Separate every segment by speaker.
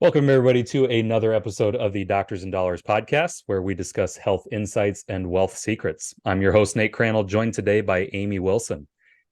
Speaker 1: Welcome, everybody, to another episode of the Doctors and Dollars podcast, where we discuss health insights and wealth secrets. I'm your host, Nate Crandall, joined today by Amy Wilson.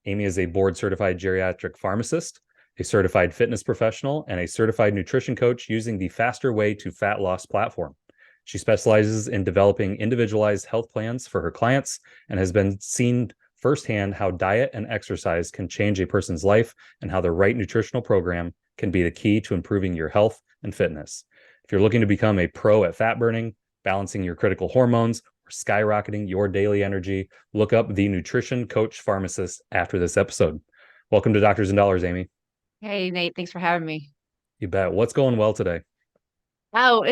Speaker 1: Amy is a board-certified geriatric pharmacist, a certified fitness professional, and a certified nutrition coach using the Faster Way to Fat Loss platform. She specializes in developing individualized health plans for her clients and has been seen firsthand how diet and exercise can change a person's life and how the right nutritional program can be the key to improving your health and fitness. If you're looking to become a pro at fat burning, balancing your critical hormones, or skyrocketing your daily energy, look up the Nutrition Coach Pharmacist after this episode. Welcome to Doctors and Dollars, Amy.
Speaker 2: Hey, Nate, thanks for having me.
Speaker 1: You bet. What's going well today?
Speaker 2: Oh,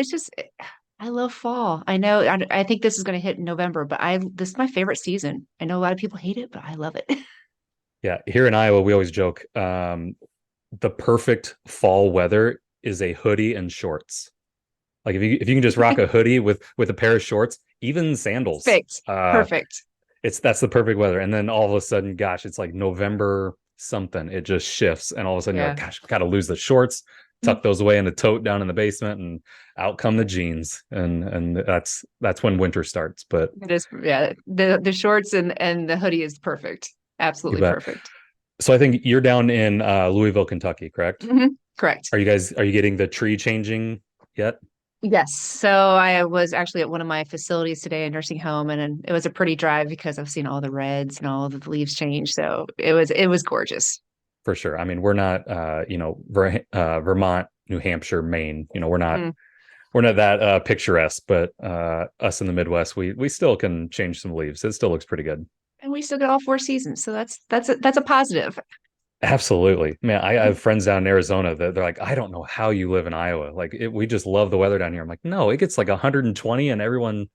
Speaker 2: I love fall. I know, I think this is going to hit in November, but this is my favorite season. I know a lot of people hate it, but I love it.
Speaker 1: Yeah, here in Iowa, we always joke the perfect fall weather is a hoodie and shorts. Like if you can just rock a hoodie with a pair of shorts, even sandals,
Speaker 2: Perfect. Perfect.
Speaker 1: that's the perfect weather. And then all of a sudden, gosh, it's like November something. It just shifts, and all of a sudden you're like,
Speaker 2: Yeah.
Speaker 1: gosh, got to lose the shorts, tuck those away in a tote down in the basement, and out come the jeans, and that's when winter starts. But
Speaker 2: It is, yeah. The shorts and the hoodie is perfect.
Speaker 1: you
Speaker 2: Absolutely
Speaker 1: bet.
Speaker 2: perfect.
Speaker 1: So I think you're down in Louisville, Kentucky, correct?
Speaker 2: Correct.
Speaker 1: Are you getting the tree changing yet?
Speaker 2: Yes. So I was actually at one of my facilities today, a nursing home, and it was a pretty drive because I've seen all the reds and all of the leaves change. So it was gorgeous.
Speaker 1: For sure. I mean, we're not Vermont, New Hampshire, Maine.
Speaker 2: Mm.
Speaker 1: We're not that picturesque, but us in the Midwest, we still can change some leaves. It still looks pretty good.
Speaker 2: And we still get all four seasons. So that's a positive.
Speaker 1: Absolutely, man. I have friends down in Arizona that they're like, I don't know how you live in Iowa. Like, we just love the weather down here. I'm like, no, it gets like 120, and everyone,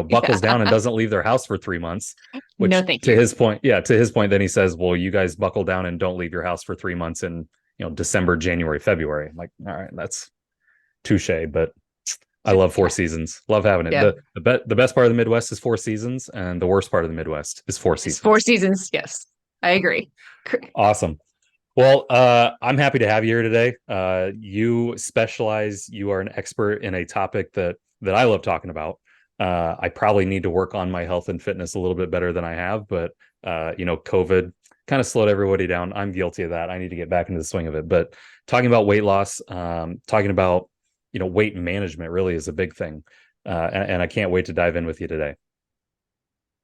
Speaker 1: buckles down and
Speaker 2: Yeah.
Speaker 1: doesn't leave their house for 3 months.
Speaker 2: No,
Speaker 1: Which,
Speaker 2: thank
Speaker 1: to
Speaker 2: you.
Speaker 1: his point, yeah, to his point, then he says, well, you guys buckle down and don't leave your house for 3 months in, December, January, February. I'm like, all right, that's touche. But I love four
Speaker 2: Yeah.
Speaker 1: seasons. Love having it.
Speaker 2: Yeah.
Speaker 1: The best part of the Midwest is four seasons, and the worst part of the Midwest is four
Speaker 2: It's four
Speaker 1: seasons.
Speaker 2: seasons. Yes, I agree.
Speaker 1: Awesome. Well, I'm happy to have you here today. You are an expert in a topic that I love talking about. I probably need to work on my health and fitness a little bit better than I have, but COVID kind of slowed everybody down. I'm guilty of that. I need to get back into the swing of it. But talking about weight loss, talking about weight management really is a big thing, and I can't wait to dive in with you today.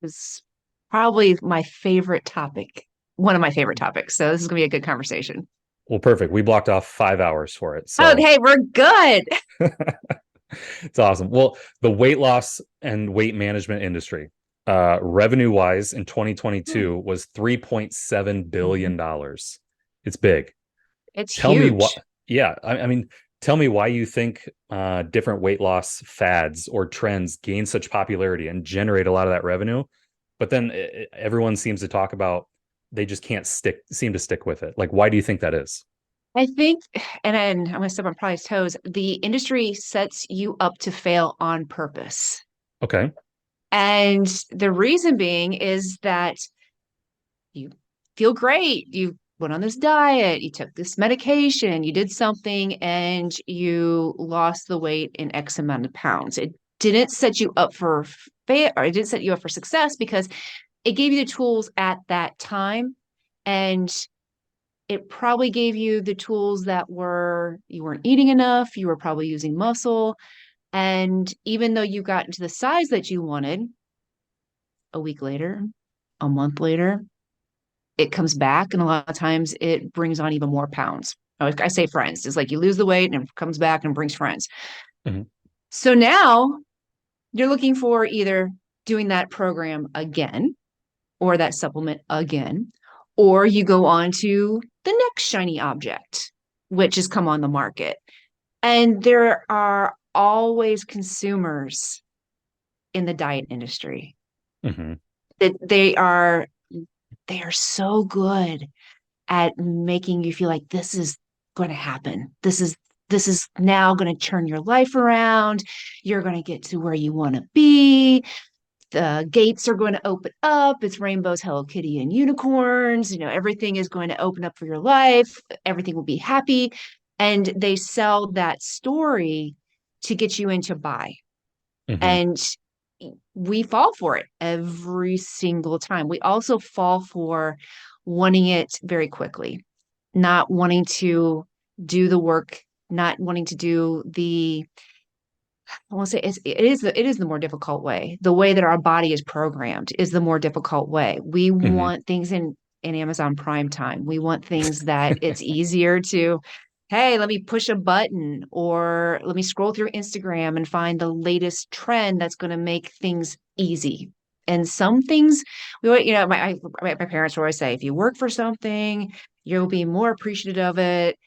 Speaker 2: It's probably my favorite topic, one of my favorite topics. So this is gonna be a good conversation.
Speaker 1: Well, perfect. We blocked off 5 hours for it, so
Speaker 2: Okay, we're good.
Speaker 1: it's awesome. Well, the weight loss and weight management industry, revenue wise in 2022 was $3.7 billion. It's big.
Speaker 2: It's
Speaker 1: Tell me what,
Speaker 2: huge.
Speaker 1: yeah, I mean, tell me why you think different weight loss fads or trends gain such popularity and generate a lot of that revenue. But then everyone seems to talk about they just can't seem to stick with it. Like, why do you think that is?
Speaker 2: I think, and then I'm gonna step on probably toes. The industry sets you up to fail on purpose.
Speaker 1: Okay.
Speaker 2: And the reason being is that you feel great. You went on this diet, you took this medication, you did something, and you lost the weight in X amount of pounds. It didn't set you up for fail, or it didn't set you up for success because it gave you the tools at that time. And it probably gave you the tools that were you weren't eating enough, you were probably using muscle. And even though you got into the size that you wanted, a week later, a month later, it comes back, and a lot of times it brings on even more pounds. I say friends. It's like you lose the weight and it comes back and brings friends.
Speaker 1: Mhm.
Speaker 2: So now you're looking for either doing that program again or that supplement again, or you go on to the next shiny object, which has come on the market. And there are always consumers in the diet industry
Speaker 1: Mhm.
Speaker 2: that they are so good at making you feel like this is going to happen. This is now going to turn your life around. You're going to get to where you want to be. The gates are going to open up. It's rainbows, Hello Kitty, and unicorns. Everything is going to open up for your life. Everything will be happy. And they sell that story to get you in to buy.
Speaker 1: Hmm.
Speaker 2: And we fall for it every single time. We also fall for wanting it very quickly, not wanting to do the work, not wanting to do the, I won't say it is the more difficult way. The way that our body is programmed is the more difficult way. We
Speaker 1: Hmm.
Speaker 2: want things in Amazon Prime Time. We want things that it's easier to, hey, let me push a button or let me scroll through Instagram and find the latest trend that's going to make things easy. And some things my parents would always say, if you work for something, you'll be more appreciative of it.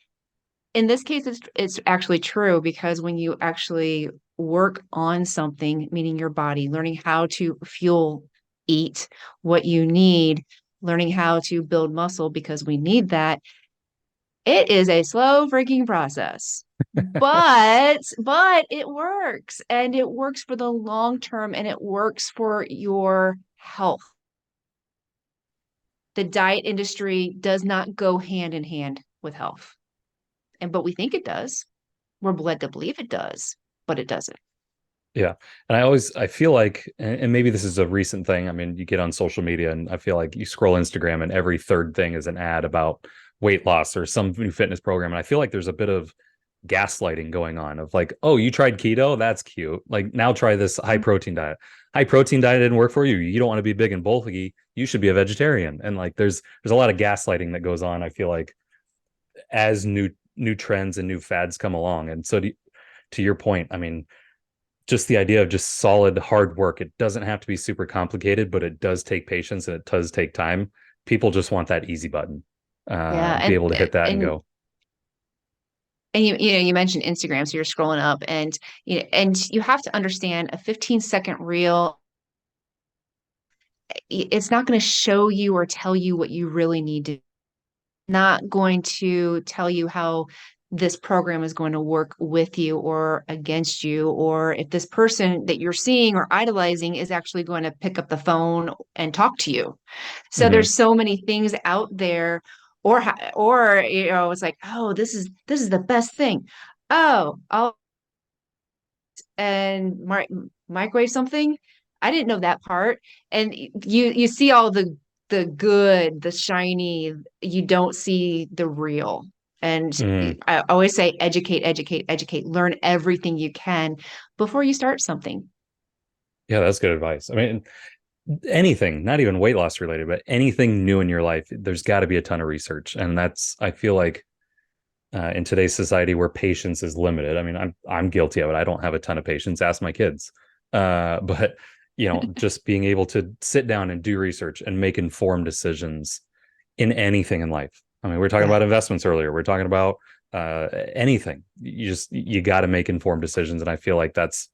Speaker 2: In this case, it's actually true, because when you actually work on something, meaning your body, learning how to fuel, eat what you need, learning how to build muscle because we need that, it is a slow freaking process. But it works, and it works for the long term, and it works for your health. The diet industry does not go hand in hand with health. But we think it does. We're led to believe it does, but it doesn't.
Speaker 1: Yeah. And I feel like, and maybe this is a recent thing. I mean, you get on social media and I feel like you scroll Instagram and every third thing is an ad about weight loss or some new fitness program. And I feel like there's a bit of gaslighting going on of like, oh, you tried keto? That's cute. Like now try this high protein diet. High protein diet didn't work for you. You don't want to be big and bulky. You should be a vegetarian. And like there's a lot of gaslighting that goes on, I feel like, as new trends and new fads come along. And so to your point, I mean, just the idea of just solid hard work. It doesn't have to be super complicated, but it does take patience and it does take time. People just want that easy button,
Speaker 2: Yeah,
Speaker 1: be able to hit that and go.
Speaker 2: and you mentioned Instagram, so you're scrolling up, and you have to understand, a 15-second reel, it's not going to show you or tell you what you really need to, not going to tell you how this program is going to work with you or against you, or if this person that you're seeing or idolizing is actually going to pick up the phone and talk to you. So
Speaker 1: Hmm.
Speaker 2: there's so many things out there, or it's like, oh, this is the best thing. Oh, I'll and microwave something. I didn't know that part. And you see all the good, the shiny. You don't see the real. And
Speaker 1: Hmm.
Speaker 2: I always say, educate, educate, educate. Learn everything you can before you start something.
Speaker 1: Yeah, that's good advice. I mean, anything, not even weight loss related, but anything new in your life, there's got to be a ton of research. And that's, I feel like, in today's society where patience is limited. I mean, I'm guilty of it. I don't have a ton of patience. Ask my kids. But just being able to sit down and do research and make informed decisions in anything in life. I mean, we are talking
Speaker 2: Yeah.
Speaker 1: about investments earlier. We're talking about anything. You got to make informed decisions, and I feel like that's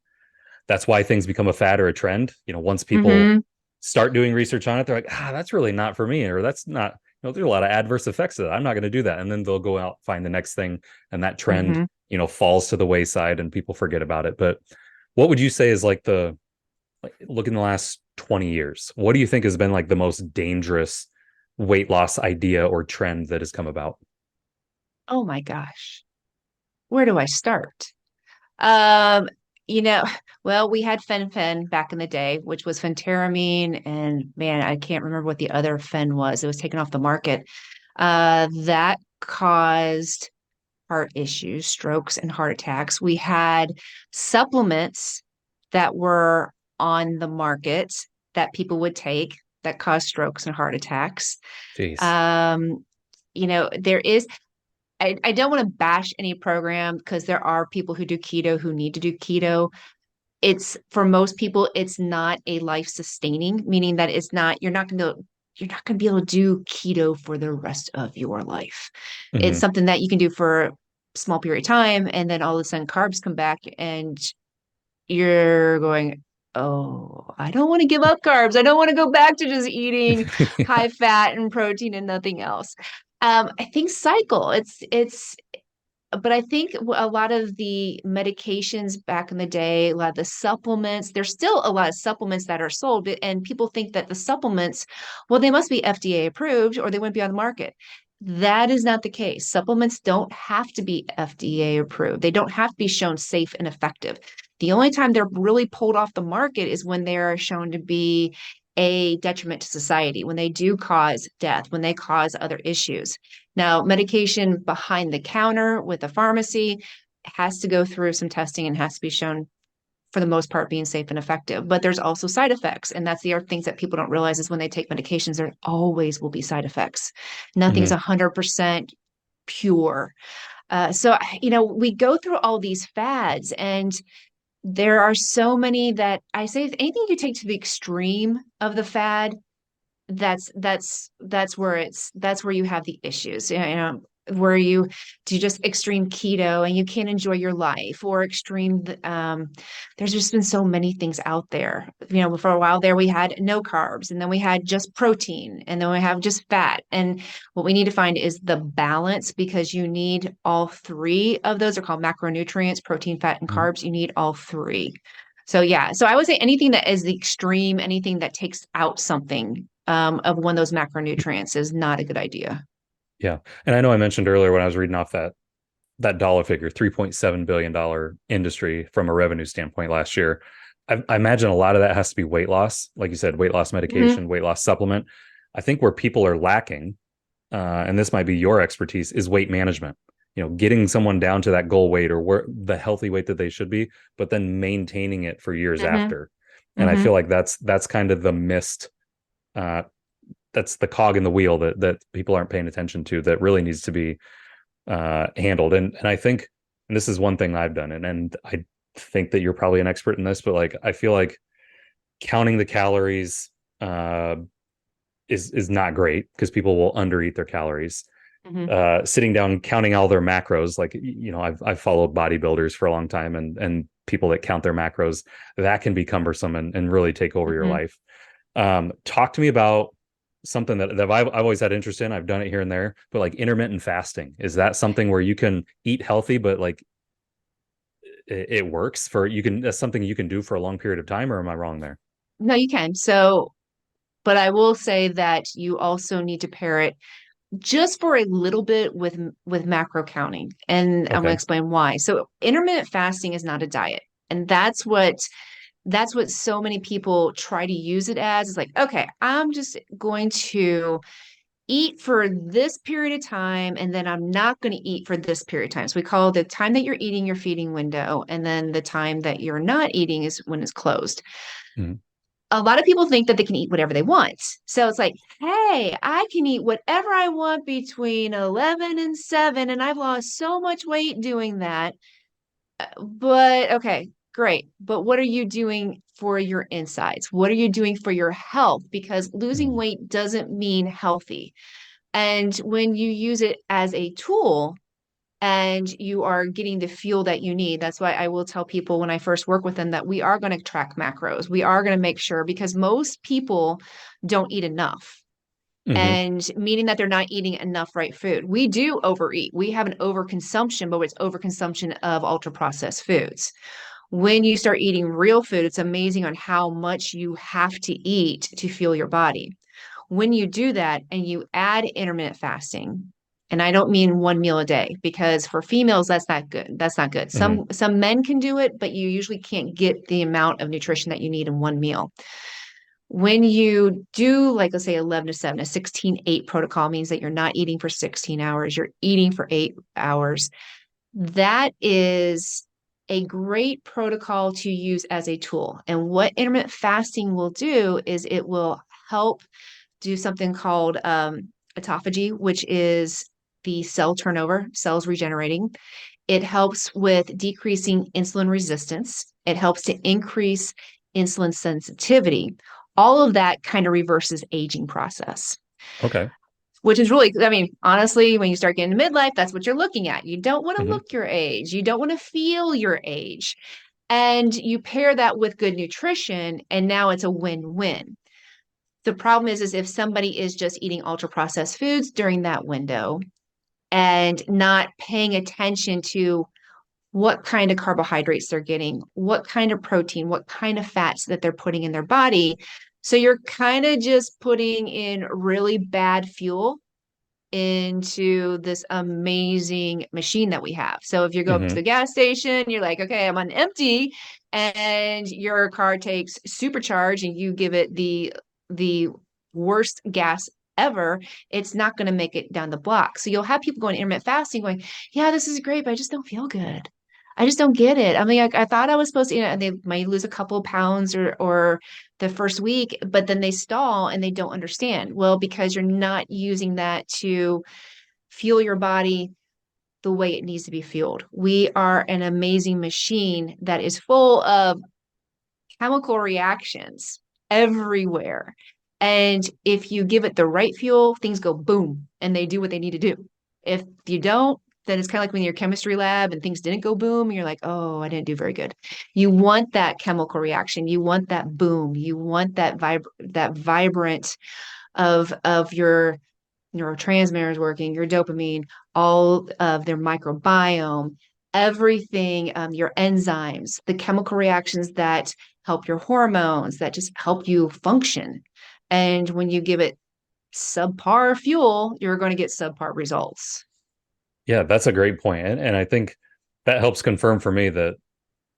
Speaker 1: why things become a fad or a trend. Once people
Speaker 2: Mm-hmm.
Speaker 1: start doing research on it, they're like, that's really not for me, or that's not, there's a lot of adverse effects to that. I'm not going to do that. And then they'll go out, find the next thing, and that trend,
Speaker 2: Mm-hmm.
Speaker 1: falls to the wayside and people forget about it. But what would you say is like look in the last 20 years, what do you think has been like the most dangerous weight loss idea or trend that has come about?
Speaker 2: Oh my gosh. Where do I start? Um, you know, well, we had fen back in the day, which was phentermine, and man, I can't remember what the other fen was. It was taken off the market. That caused heart issues, strokes, and heart attacks. We had supplements that were on the market that people would take that caused strokes and heart attacks.
Speaker 1: Jeez.
Speaker 2: Um, there is, I don't want to bash any program, because there are people who do keto who need to do keto. It's, for most people, it's not a life sustaining, meaning that you're not going to be able to do keto for the rest of your life. It's
Speaker 1: Hmm.
Speaker 2: something that you can do for a small period of time, and then all of a sudden carbs come back and you're going, oh, I don't want to give up carbs. I don't want to go back to just eating high fat and protein and nothing else. I think cycle. But I think a lot of the medications back in the day, a lot of the supplements, there's still a lot of supplements that are sold, and people think that the supplements, well, they must be FDA approved or they wouldn't be on the market. That is not the case. Supplements don't have to be FDA approved. They don't have to be shown safe and effective. The only time they're really pulled off the market is when they are shown to be a detriment to society, when they do cause death, when they cause other issues. Now, medication behind the counter with a pharmacy has to go through some testing and has to be shown for the most part being safe and effective. But there's also side effects. And that's the other things that people don't realize is when they take medications, there always will be side effects. Nothing's
Speaker 1: Hmm.
Speaker 2: 100% pure. So, we go through all these fads, and there are so many that I say anything you take to the extreme of the fad, that's where you have the issues. Where you do just extreme keto and you can't enjoy your life, or extreme there's just been so many things out there. For a while there we had no carbs, and then we had just protein, and then we have just fat. And what we need to find is the balance, because you need all three of those. Are called macronutrients: protein, fat, and carbs. You need all three. So yeah, so I would say anything that is the extreme, anything that takes out something of one of those macronutrients is not a good idea.
Speaker 1: Yeah. And I know I mentioned earlier when I was reading off that dollar figure, $3.7 billion industry from a revenue standpoint last year. I imagine a lot of that has to be weight loss. Like you said, weight loss
Speaker 2: Mhm.
Speaker 1: medication, weight loss supplement. I think where people are lacking, and this might be your expertise, is weight management. Getting someone down to that goal weight or where the healthy weight that they should be, but then maintaining it for years
Speaker 2: Mhm.
Speaker 1: after. And I feel
Speaker 2: Mhm.
Speaker 1: like that's kind of the missed, uh, that's the cog in the wheel that people aren't paying attention to, that really needs to be handled. And I think, and this is one thing I've done, and I think that you're probably an expert in this, but like I feel like counting the calories is not great because people will undereat their calories.
Speaker 2: Mhm.
Speaker 1: Sitting down counting all their macros, like I've followed bodybuilders for a long time, and people that count their macros, that can be cumbersome and really take over your
Speaker 2: Mhm.
Speaker 1: life. Talk to me about something that I've always had interest in. I've done it here and there, but like intermittent fasting, is that something where you can eat healthy, but like it works for you can, that's something you can do for a long period of time, or am I wrong there?
Speaker 2: No, you can. So, but I will say that you also need to pair it just for a little bit with macro counting, and I'm going to
Speaker 1: Okay.
Speaker 2: explain why. So, intermittent fasting is not a diet, and that's what so many people try to use it as. It's like, okay, I'm just going to eat for this period of time, and then I'm not going to eat for this period of time. So we call the time that you're eating your feeding window, and then the time that you're not eating is when it's closed.
Speaker 1: Mhm.
Speaker 2: A lot of people think that they can eat whatever they want. So it's like, hey, I can eat whatever I want between 11 and 7, and I've lost so much weight doing that. But okay, great. But what are you doing for your insides? What are you doing for your health? Because losing
Speaker 1: Mhm.
Speaker 2: weight doesn't mean healthy. And when you use it as a tool and you are getting the fuel that you need, that's why I will tell people when I first work with them that we are going to track macros. We are going to make sure, because most people don't eat enough.
Speaker 1: Mhm.
Speaker 2: And meaning that they're not eating enough right food. We do overeat. We have an overconsumption, but it's overconsumption of ultra processed foods. When you start eating real food, it's amazing on how much you have to eat to fuel your body. When you do that and you add intermittent fasting, and I don't mean one meal a day, because for females that's not good. That's not good.
Speaker 1: Mhm.
Speaker 2: Some men can do it, but you usually can't get the amount of nutrition that you need in one meal. When you do, like, let's say 11 to 7, a 16-8 protocol means that you're not eating for 16 hours, you're eating for 8 hours. That is a great protocol to use as a tool. And what intermittent fasting will do is it will help do something called autophagy, which is the cell turnover, cells regenerating. It helps with decreasing insulin resistance. It helps to increase insulin sensitivity. All of that kind of reverses aging process,
Speaker 1: Okay.
Speaker 2: which is really, I mean, honestly, when you start getting to midlife, that's what you're looking at. You don't want to
Speaker 1: Mhm.
Speaker 2: look your age. You don't want to feel your age. And you pair that with good nutrition, and now it's a win-win. The problem is if somebody is just eating ultra processed foods during that window and not paying attention to what kind of carbohydrates they're getting, what kind of protein, what kind of fats that they're putting in their body. So you're kind of just putting in really bad fuel into this amazing machine that we have. So if you go up to
Speaker 1: Hmm.
Speaker 2: the gas station, you're like, okay, I'm on empty, and your car takes supercharge and you give it the worst gas ever, it's not going to make it down the block. So you'll have people going intermittent fasting going, yeah, this is great, but I just don't feel good. I just don't get it. I mean, I thought I was supposed to, they might lose a couple of pounds or the first week, but then they stall and they don't understand. Well, because you're not using that to fuel your body the way it needs to be fueled. We are an amazing machine that is full of chemical reactions everywhere. And if you give it the right fuel, things go boom and they do what they need to do. If you don't, then it's kind of like when you're in your chemistry lab and things didn't go boom, and you're like, oh, I didn't do very good. You want that chemical reaction. You want that boom. You want that vibrant of your neurotransmitters working, your dopamine, all of their microbiome, everything, your enzymes, the chemical reactions that help your hormones, that just help you function. And when you give it subpar fuel, you're going to get subpar results.
Speaker 1: Yeah, that's a great point. And I think that helps confirm for me that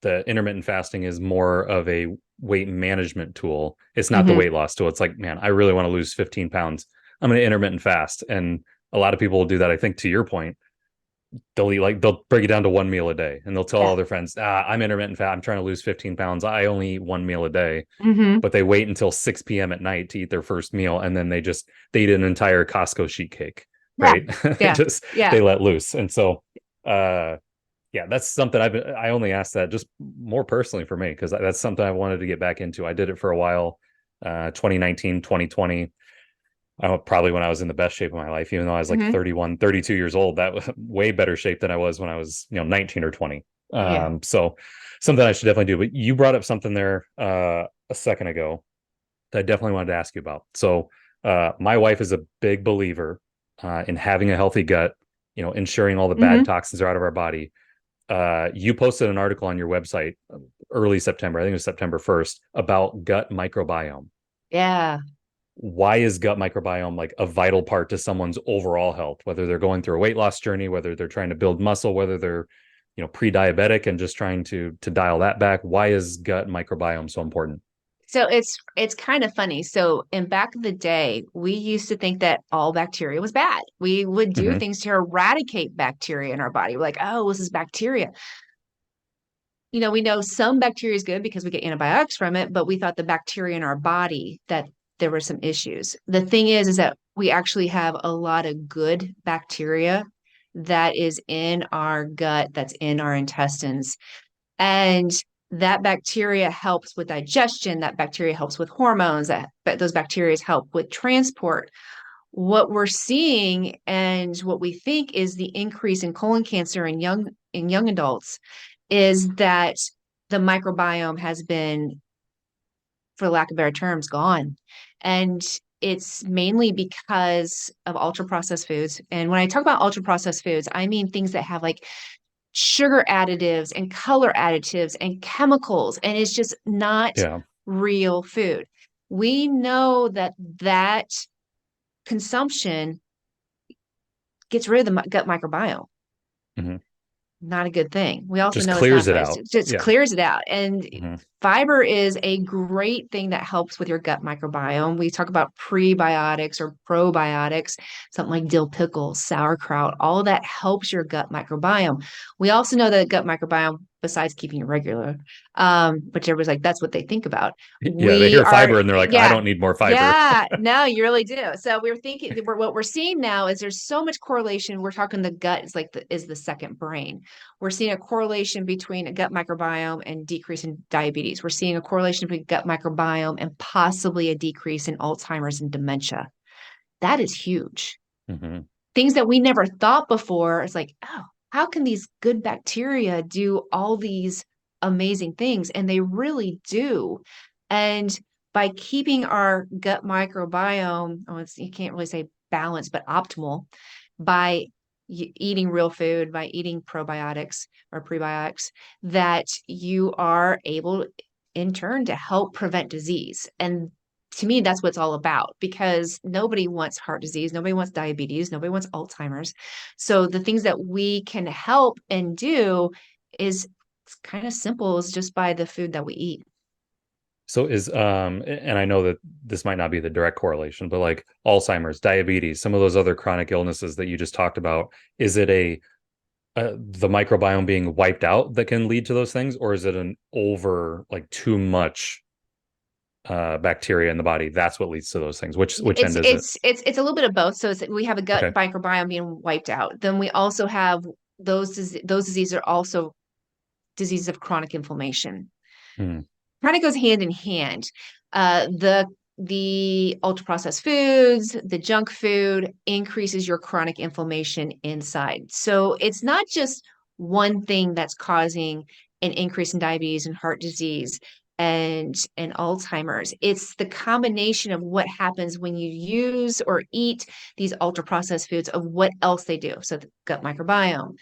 Speaker 1: the intermittent fasting is more of a weight management tool. It's not the
Speaker 2: Mm-hmm.
Speaker 1: weight loss tool. It's like, man, I really want to lose 15 pounds. I'm going to intermittent fast. And a lot of people will do that. I think to your point, they'll break it down to one meal a day and they'll tell
Speaker 2: Yeah.
Speaker 1: all their friends, I'm intermittent fat. I'm trying to lose 15 pounds. I only eat one meal a day.
Speaker 2: Mm-hmm.
Speaker 1: But they wait until 6 p.m. at night to eat their first meal. And then they eat an entire Costco sheet cake,
Speaker 2: Yeah.
Speaker 1: right?
Speaker 2: Yeah. Yeah.
Speaker 1: They let loose. And so, yeah, that's something I only asked that just more personally for me, because that's something I wanted to get back into. I did it for a while, 2019, 2020. Probably when I was in the best shape of my life, even though I was like
Speaker 2: Mm-hmm.
Speaker 1: 31, 32 years old. That was way better shape than I was when I was, 19 or 20.
Speaker 2: Yeah.
Speaker 1: So something I should definitely do. But you brought up something there a second ago that I definitely wanted to ask you about. So my wife is a big believer in having a healthy gut, ensuring all the bad
Speaker 2: Mm-hmm.
Speaker 1: toxins are out of our body. You posted an article on your website early September, I think it was September 1st, about gut microbiome.
Speaker 2: Yeah.
Speaker 1: Why is gut microbiome like a vital part to someone's overall health, whether they're going through a weight loss journey, whether they're trying to build muscle, whether they're, pre-diabetic and just trying to dial that back? Why is gut microbiome so important?
Speaker 2: So it's kind of funny. So in back in the day, we used to think that all bacteria was bad. We would do
Speaker 1: Hmm.
Speaker 2: things to eradicate bacteria in our body. We're like, oh, this is bacteria. We know some bacteria is good because we get antibiotics from it, but we thought the bacteria in our body that there were some issues. The thing is that we actually have a lot of good bacteria that is in our gut, that's in our intestines. And that bacteria helps with digestion. That bacteria helps with hormones. But those bacteria help with transport. What we're seeing and what we think is the increase in colon cancer in young adults is that the microbiome has been, for lack of better terms, gone. And it's mainly because of ultra processed foods. And when I talk about ultra processed foods, I mean things that have like sugar additives and color additives and chemicals, and it's just not
Speaker 1: Yeah.
Speaker 2: real food. We know that consumption gets rid of the gut microbiome.
Speaker 1: Hmm.
Speaker 2: Not a good thing. We also
Speaker 1: Just
Speaker 2: know it's not
Speaker 1: clears it
Speaker 2: nice.
Speaker 1: out.
Speaker 2: It just
Speaker 1: Yeah.
Speaker 2: clears it out. And
Speaker 1: Hmm.
Speaker 2: fiber is a great thing that helps with your gut microbiome. We talk about prebiotics or probiotics, something like dill pickles, sauerkraut, all of that helps your gut microbiome. We also know that gut microbiome, besides keeping it regular, which everybody's like, that's what they think about.
Speaker 1: Yeah, they
Speaker 2: We
Speaker 1: hear
Speaker 2: are,
Speaker 1: fiber and they're like, I
Speaker 2: yeah,
Speaker 1: don't need more fiber.
Speaker 2: yeah, no, you really do. So we're thinking what we're seeing now is there's so much correlation. We're talking the gut is like is the second brain. We're seeing a correlation between a gut microbiome and decrease in diabetes. We're seeing a correlation between gut microbiome and possibly a decrease in Alzheimer's and dementia. That is huge.
Speaker 1: Hmm.
Speaker 2: Things that we never thought before. It's like, oh, how can these good bacteria do all these amazing things? And they really do. And by keeping our gut microbiome, you can't really say balanced, but optimal, by eating real food, by eating probiotics or prebiotics, that you are able in turn to help prevent disease. And to me, that's what it's all about, because nobody wants heart disease. Nobody wants diabetes. Nobody wants Alzheimer's. So the things that we can help and do is kind of simple, is just by the food that we eat.
Speaker 1: So and I know that this might not be the direct correlation, but like Alzheimer's, diabetes, some of those other chronic illnesses that you just talked about, is it the microbiome being wiped out that can lead to those things, or is it an over, like, too much bacteria in the body that's what leads to those things? Which
Speaker 2: It's
Speaker 1: end is it?
Speaker 2: it's a little bit of both. So we have a gut
Speaker 1: Okay.
Speaker 2: microbiome being wiped out. Then we also have those diseases are also diseases of chronic inflammation.
Speaker 1: Hmm.
Speaker 2: Kind of goes hand in hand. The ultra processed foods, the junk food increases your chronic inflammation inside. So it's not just one thing that's causing an increase in diabetes and heart disease and Alzheimer's. It's the combination of what happens when you use or eat these ultra processed foods, of what else they do. So the gut microbiome,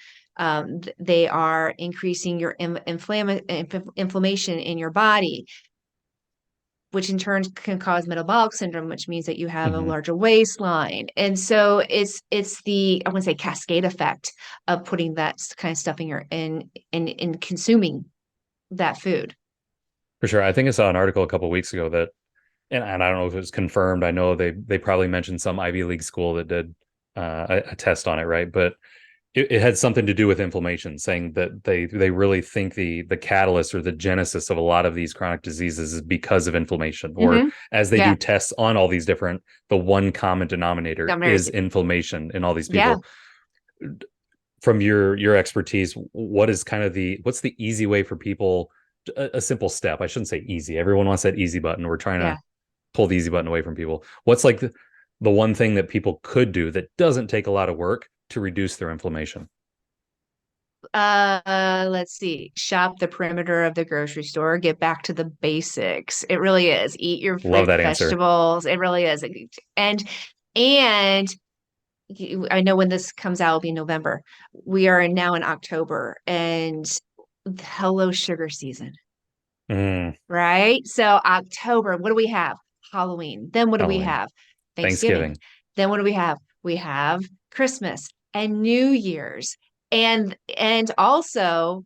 Speaker 2: they are increasing your inflammation in your body, which in turn can cause metabolic syndrome, which means that you have a
Speaker 1: Hmm.
Speaker 2: larger waistline. And so it's the, I want to say, cascade effect of putting that kind of stuff in your in consuming that food.
Speaker 1: For sure. I think I saw an article a couple of weeks ago that, and I don't know if it was confirmed. I know they probably mentioned some Ivy League school that did a test on it, right? But it had something to do with inflammation, saying that they really think the catalyst or the genesis of a lot of these chronic diseases is because of inflammation. Or
Speaker 2: Mm-hmm.
Speaker 1: as they
Speaker 2: Yeah.
Speaker 1: do tests on all these different, the one common denominator
Speaker 2: Governors.
Speaker 1: is inflammation in all these
Speaker 2: Yeah.
Speaker 1: people. From your expertise, what's the easy way for people? A simple step. I shouldn't say easy. Everyone wants that easy button. We're trying
Speaker 2: Yeah.
Speaker 1: to pull the easy button away from people. What's like the one thing that people could do that doesn't take a lot of work to reduce their inflammation?
Speaker 2: Let's see. Shop the perimeter of the grocery store. Get back to the basics. It really is. Eat your
Speaker 1: Love that answer.
Speaker 2: vegetables. It really is. And I know when this comes out, it'll be November. We are now in October, and hello sugar season,
Speaker 1: Mm,
Speaker 2: right? So October, what do we have? Halloween. Then what do we
Speaker 1: Halloween,
Speaker 2: have? Thanksgiving.
Speaker 1: Thanksgiving.
Speaker 2: Then what do we have? We have Christmas and New Year's, and also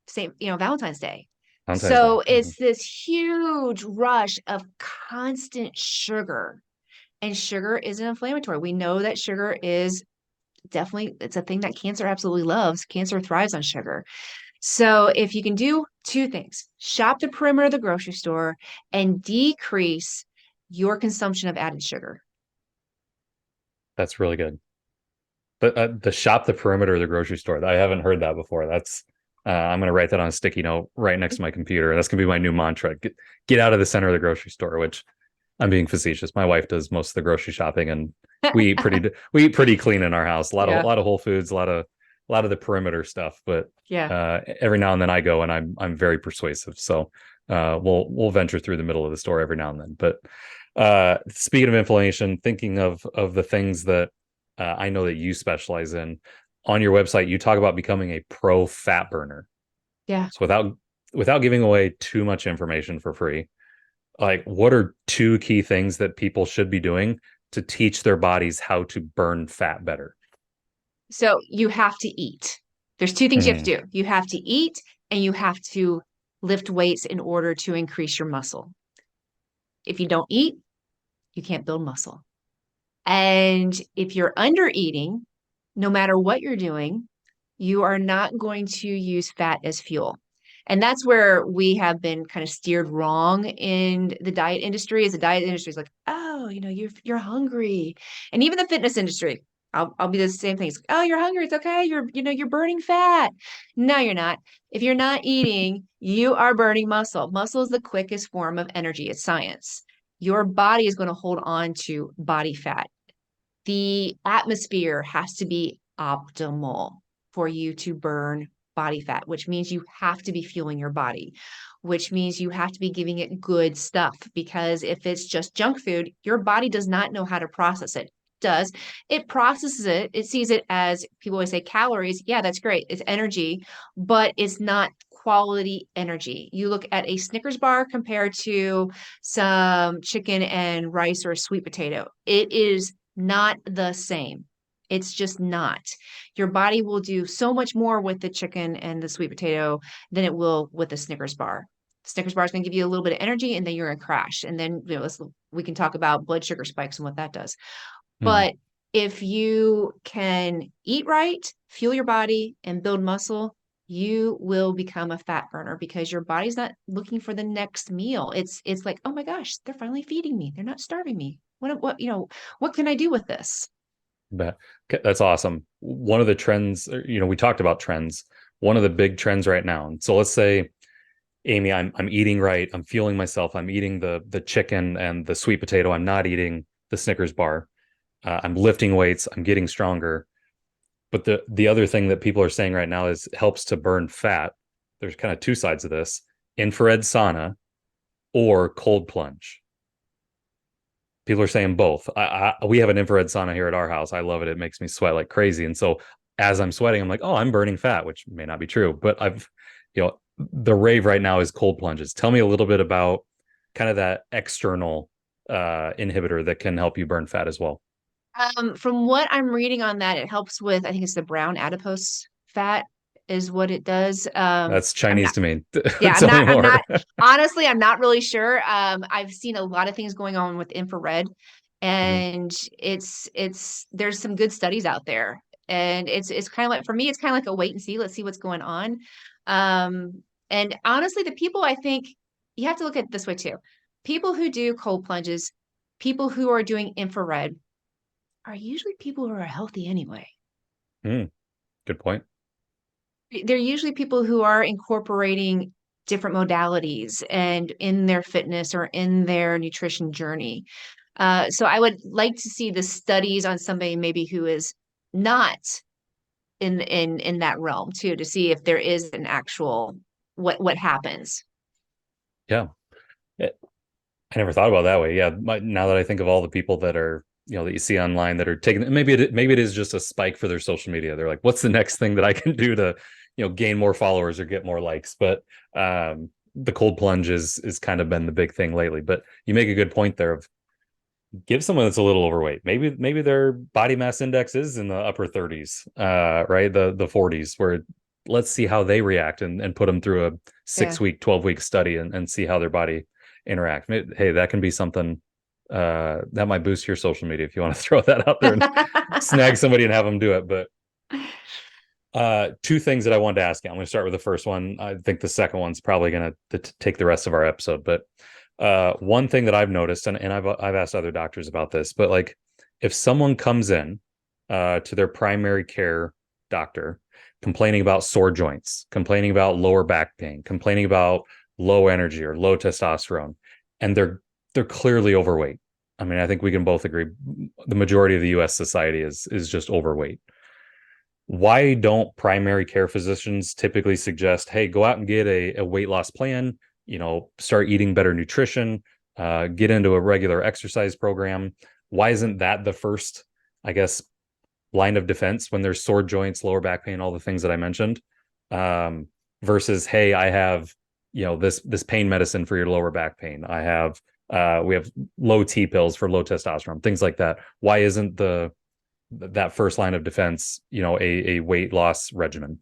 Speaker 2: same, Valentine's Day.
Speaker 1: Valentine's Day.
Speaker 2: So
Speaker 1: Mhm.
Speaker 2: it's this huge rush of constant sugar. And sugar is an inflammatory. We know that sugar is definitely, it's a thing that cancer absolutely loves. Cancer thrives on sugar. So if you can do two things, shop the perimeter of the grocery store and decrease your consumption of added sugar.
Speaker 1: That's really good. The shop the perimeter of the grocery store. I haven't heard that before. That's I'm gonna write that on a sticky note right next to my computer. That's gonna be my new mantra. Get out of the center of the grocery store. Which, I'm being facetious. My wife does most of the grocery shopping, and we eat pretty clean in our house.
Speaker 2: Yeah.
Speaker 1: A lot of Whole Foods, a lot of the perimeter stuff. But
Speaker 2: Yeah.
Speaker 1: every now and then I go, and I'm very persuasive. So we'll venture through the middle of the store every now and then. But speaking of inflammation, thinking of the things that I know that you specialize in, on your website, you talk about becoming a pro fat burner.
Speaker 2: Yeah.
Speaker 1: So without giving away too much information for free, like, what are two key things that people should be doing to teach their bodies how to burn fat better?
Speaker 2: So you have to eat. There's two things you have
Speaker 1: Mm,
Speaker 2: to do. You have to eat and you have to lift weights in order to increase your muscle. If you don't eat, you can't build muscle. And if you're under eating, no matter what you're doing, you are not going to use fat as fuel. And that's where we have been kind of steered wrong in the diet industry. Is the diet industry is like, oh, you're hungry, and even the fitness industry. I'll be the same thing. It's like, oh, you're hungry. It's okay. You're burning fat. No, you're not. If you're not eating, you are burning muscle. Muscle is the quickest form of energy. It's science. Your body is going to hold on to body fat. The atmosphere has to be optimal for you to burn body fat, which means you have to be fueling your body, which means you have to be giving it good stuff. Because if it's just junk food, your body does not know how to process it. Does it processes it sees it as, people always say, calories. Yeah, that's great, it's energy, but it's not quality energy. You look at a Snickers bar compared to some chicken and rice or a sweet potato. It is not the same. It's just not. Your body will do so much more with the chicken and the sweet potato than it will with the Snickers bar. Snickers bar is going to give you a little bit of energy, and then you're going to crash. And then we can talk about blood sugar spikes and what that does.
Speaker 1: Mm,
Speaker 2: But if you can eat right, fuel your body, and build muscle, you will become a fat burner because your body's not looking for the next meal. It's like, oh my gosh, they're finally feeding me. They're not starving me. What can I do with this?
Speaker 1: bet. Okay, that's awesome. One of the trends, we talked about trends. One of the big trends right now. So let's say, Amy, I'm eating right. I'm fueling myself. I'm eating the chicken and the sweet potato. I'm not eating the Snickers bar. I'm lifting weights. I'm getting stronger. But the other thing that people are saying right now is helps to burn fat. There's kind of two sides of this: infrared sauna or cold plunge. People are saying both. We have an infrared sauna here at our house. I love it. It makes me sweat like crazy. And so as I'm sweating, I'm like, oh, I'm burning fat, which may not be true. But the rave right now is cold plunges. Tell me a little bit about kind of that external inhibitor that can help you burn fat as well.
Speaker 2: From what I'm reading on that, it helps with, I think it's the brown adipose fat is what it does.
Speaker 1: That's
Speaker 2: I'm
Speaker 1: Chinese
Speaker 2: not,
Speaker 1: to me.
Speaker 2: yeah,
Speaker 1: Tell me
Speaker 2: I'm
Speaker 1: more.
Speaker 2: not, honestly, I'm not really sure. I've seen a lot of things going on with infrared,
Speaker 1: Mhm.
Speaker 2: and there's some good studies out there. And it's kind of like, for me, it's kind of like a wait and see. Let's see what's going on. And honestly, the people, I think you have to look at it this way too. People who do cold plunges, people who are doing infrared are usually people who are healthy anyway.
Speaker 1: Mm, good point.
Speaker 2: They're usually people who are incorporating different modalities and in their fitness or in their nutrition journey. So I would like to see the studies on somebody maybe who is not in that realm too, to see if there is an actual what happens.
Speaker 1: Yeah. I never thought about it that way. Yeah, now that I think of all the people that are, that you see online that are taking, maybe it is just a spike for their social media. They're like, what's the next thing that I can do to, gain more followers or get more likes? But the cold plunge is kind of been the big thing lately. But you make a good point there of give someone that's a little overweight. Maybe their body mass index is in the upper 30s, right? The 40s, where let's see how they react and put them through a
Speaker 2: Yeah.
Speaker 1: 6 week, 12-week study and see how their body interact. Hey, that can be something that might boost your social media if you want to throw that out there and snag somebody and have them do it. But two things that I wanted to ask you. I'm going to start with the first one. I think the second one's probably going to take the rest of our episode. But one thing that I've noticed, and I've asked other doctors about this, but like if someone comes in to their primary care doctor complaining about sore joints, complaining about lower back pain, complaining about low energy or low testosterone, and they're clearly overweight. I mean, I think we can both agree the majority of the US society is just overweight. Why don't primary care physicians typically suggest, hey, go out and get a weight loss plan, start eating better nutrition, get into a regular exercise program? Why isn't that the first, I guess, line of defense when there's sore joints, lower back pain, all the things that I mentioned, versus, hey, I have, this pain medicine for your lower back pain. We have low T pills for low testosterone, things like that. Why isn't that first line of defense, a weight loss regimen?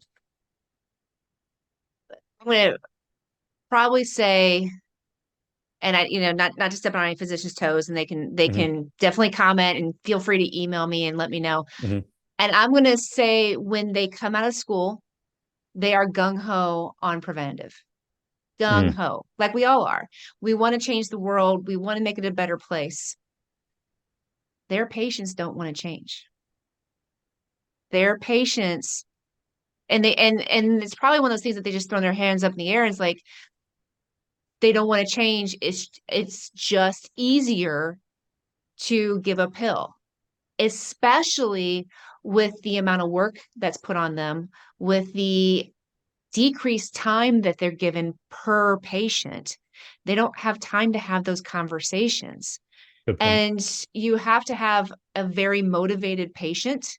Speaker 2: I'm going to probably say, and not to step on any physician's toes, and they
Speaker 1: Mm-hmm.
Speaker 2: can definitely comment and feel free to email me and let me know.
Speaker 1: Mm-hmm.
Speaker 2: And I'm going to say when they come out of school, they are gung ho on preventative. Gung
Speaker 1: Mm,
Speaker 2: ho, like we all are. We want to change the world. We want to make it a better place. Their patients don't want to change. Their patients, and it's probably one of those things that they just throw their hands up in the air. And it's like they don't want to change. It's just easier to give a pill, especially with the amount of work that's put on them, with the decreased time that they're given per patient. They don't have time to have those conversations.
Speaker 1: good point.
Speaker 2: And you have to have a very motivated patient.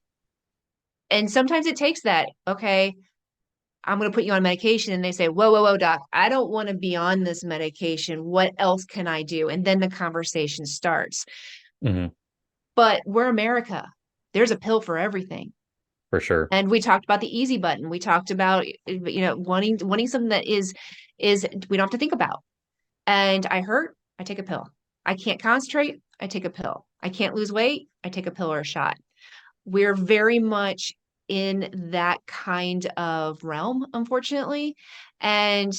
Speaker 2: And sometimes it takes that. Okay, I'm going to put you on medication. And they say, whoa, whoa, whoa, doc, I don't want to be on this medication. What else can I do? And then the conversation starts.
Speaker 1: Hmm.
Speaker 2: But we're America. There's a pill for everything.
Speaker 1: For sure.
Speaker 2: And we talked about the easy button. We talked about, wanting something that is we don't have to think about. And I hurt, I take a pill. I can't concentrate, I take a pill. I can't lose weight, I take a pill or a shot. We're very much in that kind of realm, unfortunately. And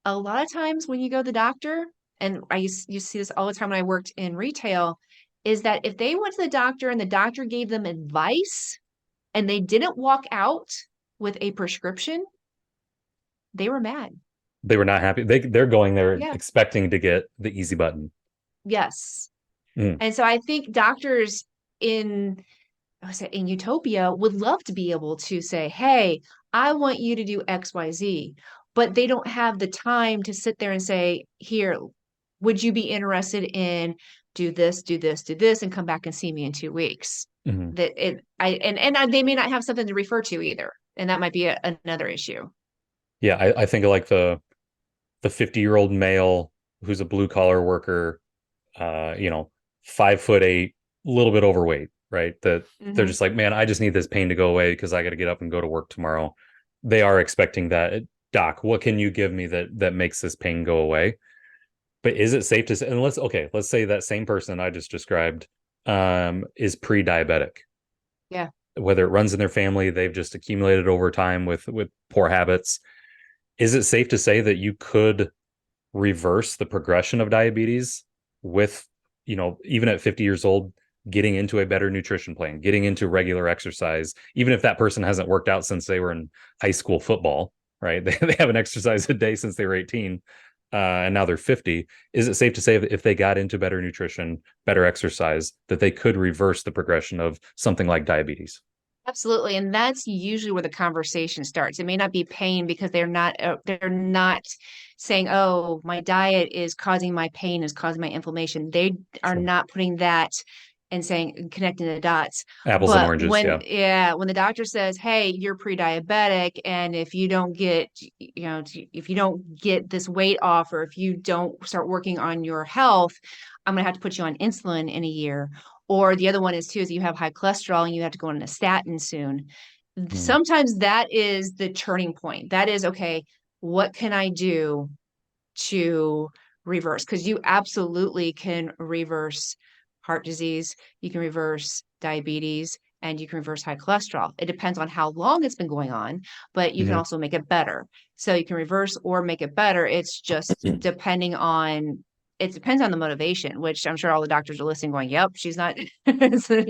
Speaker 2: a lot of times when you go to the doctor, and you see this all the time when I worked in retail, is that if they went to the doctor and the doctor gave them advice and they didn't walk out with a prescription, they were mad.
Speaker 1: They were not happy. They're going there
Speaker 2: Yeah.
Speaker 1: expecting to get the easy button.
Speaker 2: Yes.
Speaker 1: Mm.
Speaker 2: And so I think doctors in in utopia would love to be able to say, hey, I want you to do XYZ, but they don't have the time to sit there and say, here, would you be interested in do this, do this, do this, and come back and see me in 2 weeks?
Speaker 1: Hmm.
Speaker 2: That it, they may not have something to refer to either, and that might be another issue.
Speaker 1: Yeah, I think of like the 50-year-old male who's a blue collar worker, 5'8", a little bit overweight, right? That they're
Speaker 2: Hmm.
Speaker 1: just like, man, I just need this pain to go away because I got to get up and go to work tomorrow. They are expecting that, doc, what can you give me that makes this pain go away? But is it safe to say, and let's say that same person I just described is pre-diabetic,
Speaker 2: Yeah,
Speaker 1: whether it runs in their family, they've just accumulated over time with poor habits. Is it safe to say that you could reverse the progression of diabetes with, even at 50 years old, getting into a better nutrition plan, getting into regular exercise, even if that person hasn't worked out since they were in high school football, right? They haven't exercised a day since they were 18, and now they're 50. Is it safe to say that if they got into better nutrition, better exercise, that they could reverse the progression of something like diabetes?
Speaker 2: absolutely. And that's usually where the conversation starts. It may not be pain because they're not saying, "Oh, my diet is causing my pain, is causing my inflammation." They are
Speaker 1: Sure.
Speaker 2: not putting that and saying connecting the dots.
Speaker 1: Apples and
Speaker 2: But
Speaker 1: oranges. Yeah.
Speaker 2: when the doctor says, "Hey, you're pre-diabetic, and if you don't get, if you don't get this weight off, or if you don't start working on your health, I'm gonna have to put you on insulin in a year." Or the other one is too, is you have high cholesterol and you have to go on a statin soon.
Speaker 1: Mm.
Speaker 2: Sometimes that is the turning point. That is, okay, what can I do to reverse? Because you absolutely can reverse heart disease, you can reverse diabetes, and you can reverse high cholesterol. It depends on how long it's been going on, but you can
Speaker 1: Hmm.
Speaker 2: also make it better. So you can reverse or make it better. It's just depending on it depends on the motivation, which I'm sure all the doctors are listening going, yep, she's not so,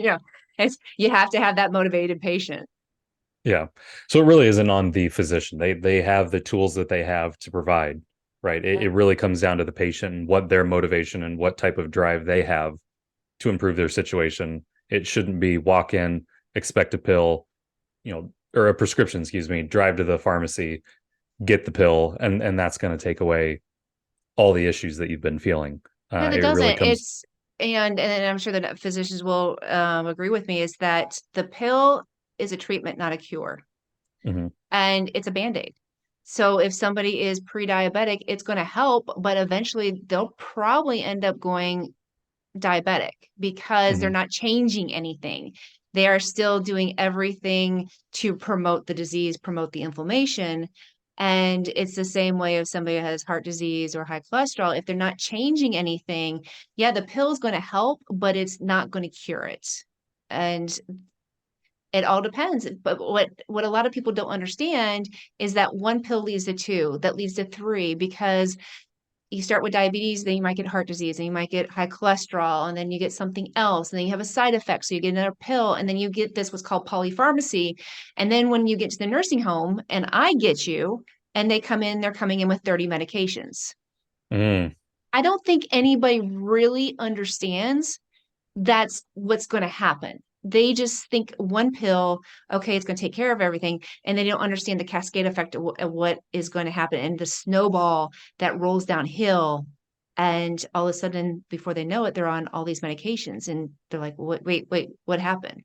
Speaker 2: you have to have that motivated patient.
Speaker 1: Yeah. So it really isn't on the physician. They have the tools that they have to provide, right? It really comes down to the patient and what their motivation and what type of drive they have to improve their situation. It shouldn't be walk in, expect a pill, or a prescription, excuse me, drive to the pharmacy, get the pill, and that's going to take away all the issues that you've been feeling.
Speaker 2: No, that
Speaker 1: It really
Speaker 2: doesn't.
Speaker 1: comes.
Speaker 2: And I'm sure that physicians will agree with me is that the pill is a treatment, not a cure,
Speaker 1: Mhm.
Speaker 2: and it's a band-aid. So if somebody is pre-diabetic, it's going to help, but eventually they'll probably end up going diabetic because they're
Speaker 1: Mhm.
Speaker 2: not changing anything. They are still doing everything to promote the disease, promote the inflammation. And it's the same way if somebody has heart disease or high cholesterol. If they're not changing anything, yeah, the pill is going to help, but it's not going to cure it. And it all depends. But what a lot of people don't understand is that one pill leads to two, that leads to three, because you start with diabetes, then you might get heart disease, and you might get high cholesterol, and then you get something else, and then you have a side effect. So you get another pill, and then you get this what's called polypharmacy. And then when you get to the nursing home, and I get you, and they're coming in with 30 medications.
Speaker 1: Mm.
Speaker 2: I don't think anybody really understands that's what's going to happen. They just think one pill, okay, it's going to take care of everything. And they don't understand the cascade effect of what is going to happen and the snowball that rolls downhill. And all of a sudden, before they know it, they're on all these medications. And they're like, wait, what happened?